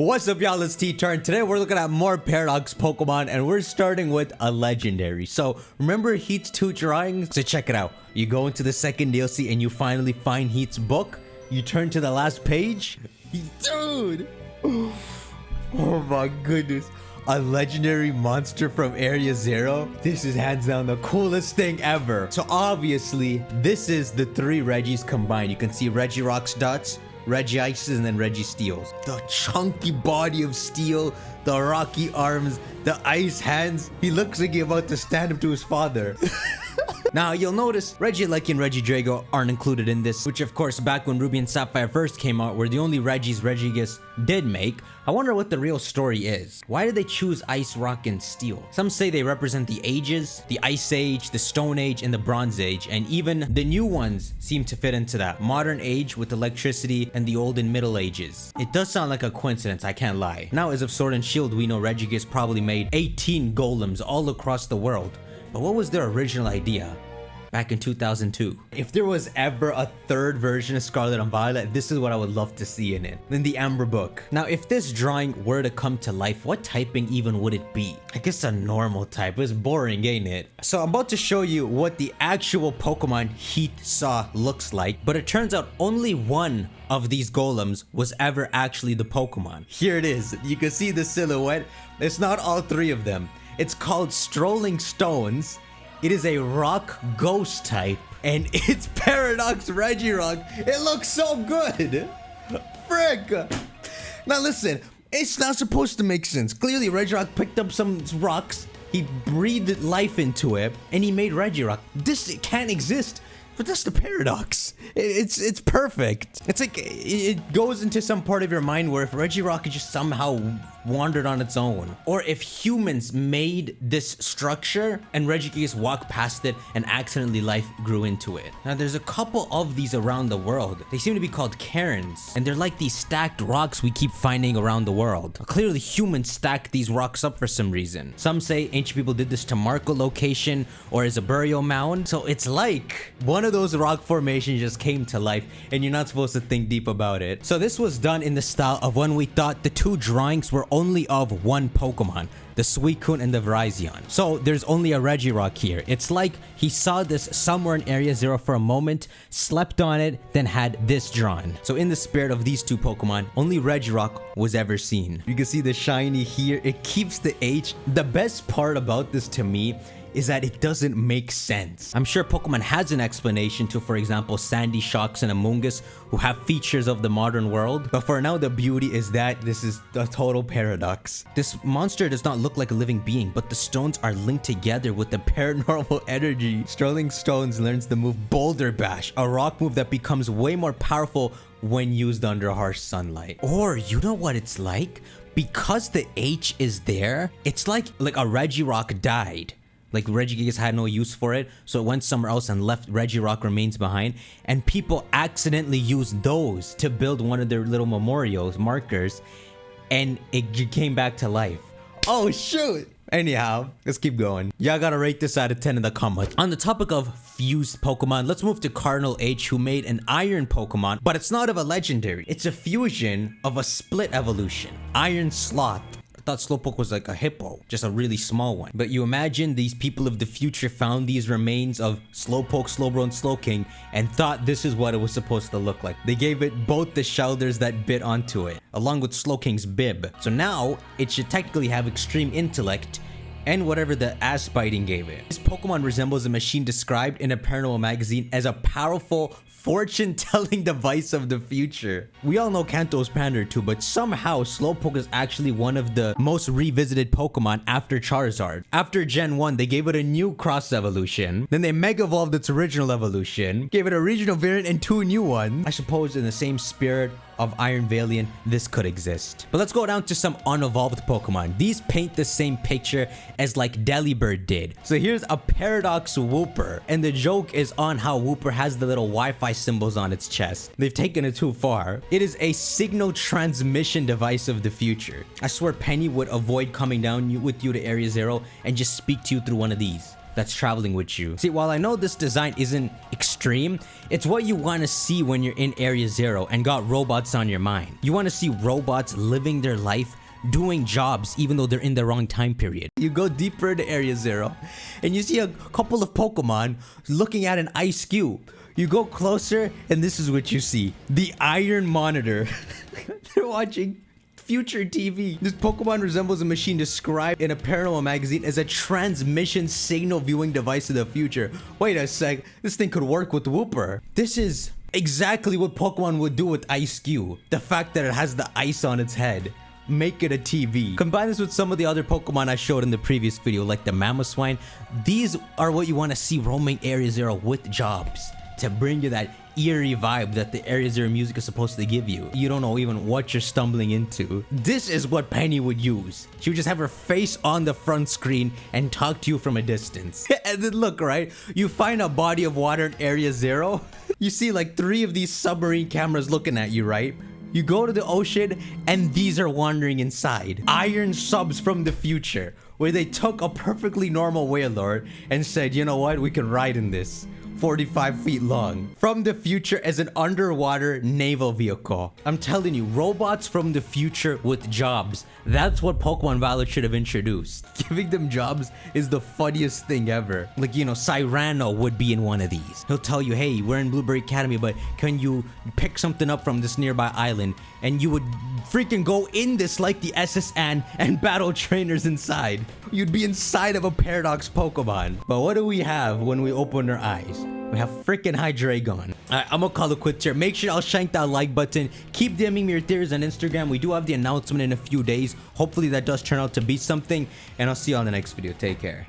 What's up, y'all? It's T-Turn. Today we're looking at more Paradox Pokemon, and we're starting with a legendary. So remember Heat's 2 drawings? So check it out. You go into the second DLC and you finally find Heat's book. You turn to the last page. Dude! Oh my goodness. A legendary monster from Area 0. This is hands down the coolest thing ever. So obviously, this is the 3 Regis combined. You can see Regirock's dots, Regices, and then Registeels. The chunky body of steel, the rocky arms, the ice hands. He looks like he's about to stand up to his father. Now, you'll notice Regieleki and Regidrago aren't included in this, which of course, back when Ruby and Sapphire first came out, were the only Regis Regigigas did make. I wonder what the real story is. Why did they choose Ice, Rock, and Steel? Some say they represent the ages, the Ice Age, the Stone Age, and the Bronze Age, and even the new ones seem to fit into that. Modern Age with electricity and the Old and Middle Ages. It does sound like a coincidence, I can't lie. Now, as of Sword and Shield, we know Regigigas probably made 18 golems all across the world. But what was their original idea back in 2002? If there was ever a third version of Scarlet and Violet, this is what I would love to see in it. In the Amber book. Now, if this drawing were to come to life, what typing even would it be? I guess a normal type. It's boring, ain't it? So I'm about to show you what the actual Pokemon Heat saw looks like, but it turns out only one of these golems was ever actually the Pokemon. Here it is. You can see the silhouette. It's not all 3 of them. It's called Strolling Stones. It is a rock ghost type, and it's Paradox Regirock. It looks so good. Frick. Now listen, it's not supposed to make sense. Clearly, Regirock picked up some rocks, he breathed life into it, and he made Regirock. This can't exist. But that's the paradox. It's perfect. It's like it goes into some part of your mind where if Regirock just somehow wandered on its own, or if humans made this structure and Regigigas walked past it and accidentally life grew into it. Now there's a couple of these around the world. They seem to be called cairns, and they're like these stacked rocks we keep finding around the world. Clearly humans stacked these rocks up for some reason. Some say ancient people did this to mark a location or as a burial mound. So it's like one of those rock formations just came to life and you're not supposed to think deep about it. So this was done in the style of when we thought the 2 drawings were only of one Pokemon, the Suicune and the Virizion. So there's only a Regirock here. It's like he saw this somewhere in Area 0 for a moment, slept on it, then had this drawn. So in the spirit of these 2 Pokemon, only Regirock was ever seen. You can see the shiny here. It keeps the H. The best part about this to me is that it doesn't make sense. I'm sure Pokemon has an explanation to, for example, Sandy, Shocks, and Amoonguss, who have features of the modern world. But for now, the beauty is that this is a total paradox. This monster does not look like a living being, but the stones are linked together with the paranormal energy. Strolling Stones learns the move Boulder Bash, a rock move that becomes way more powerful when used under harsh sunlight. Or, you know what it's like? Because the H is there, it's like a Regirock died. Like Regigigas had no use for it, so it went somewhere else and left Regirock remains behind, and people accidentally used those to build one of their little memorials, markers, and it came back to life. Oh shoot! Anyhow, let's keep going. Y'all gotta rate this out of 10 in the comments. On the topic of fused Pokemon, let's move to Cardinal H, who made an Iron Pokemon, but it's not of a legendary. It's a fusion of a split evolution. Iron Sloth. I thought Slowpoke was like a hippo, just a really small one. But you imagine these people of the future found these remains of Slowpoke, Slowbro, and Slowking and thought this is what it was supposed to look like. They gave it both the shoulders that bit onto it, along with Slowking's bib. So now, it should technically have extreme intellect and whatever the ass biting gave it. This Pokemon resembles a machine described in a paranormal magazine as a powerful fortune-telling device of the future. We all know Kanto's pandered to, but somehow Slowpoke is actually one of the most revisited Pokemon after Charizard. After Gen 1, they gave it a new cross evolution. Then they mega evolved its original evolution, gave it a regional variant and 2 new ones. I suppose in the same spirit of Iron Valiant, this could exist. But let's go down to some unevolved Pokemon. These paint the same picture as like Delibird did. So here's a Paradox Wooper, and the joke is on how Wooper has the little Wi-Fi symbols on its chest. They've taken it too far. It is a signal transmission device of the future. I swear Penny would avoid coming down with you to Area 0 and just speak to you through one of these. that's traveling with you. See, while I know this design isn't extreme, it's what you want to see when you're in Area Zero and got robots on your mind. You want to see robots living their life, doing jobs even though they're in the wrong time period. You go deeper into Area Zero and you see a couple of Pokemon looking at an ice cube. You go closer and this is what you see. The Iron Monitor. They're watching future TV. This Pokemon resembles a machine described in a paranormal magazine as a transmission signal viewing device of the future. Wait a sec, this thing could work with Wooper. This is exactly what Pokemon would do with Ice Cube. The fact that it has the ice on its head. Make it a TV. Combine this with some of the other Pokemon I showed in the previous video, like the Mamoswine. These are what you want to see roaming Area Zero with jobs to bring you that eerie vibe that the Area Zero music is supposed to give you. You don't know even what you're stumbling into. This is what Penny would use. She would just have her face on the front screen and talk to you from a distance. And then look, right? You find a body of water in Area Zero. You see like 3 of these submarine cameras looking at you, right? You go to the ocean and these are wandering inside. Iron subs from the future, where they took a perfectly normal Wailord and said, you know what, we can ride in this. 45 feet long. From the future as an underwater naval vehicle. I'm telling you, robots from the future with jobs. That's what Pokemon Valor should have introduced. Giving them jobs is the funniest thing ever. Like, you know, Cyrano would be in one of these. He'll tell you, hey, we're in Blueberry Academy, but can you pick something up from this nearby island? And you would freaking go in this like the SSN and battle trainers inside. You'd be inside of a Paradox Pokemon. But what do we have when we open our eyes? We have freaking Hydreigon. I'm gonna call it quits here. Make sure I'll shank that like button. Keep DMing me your theories on Instagram. We do have the announcement in a few days. Hopefully that does turn out to be something. And I'll see you on the next video. Take care.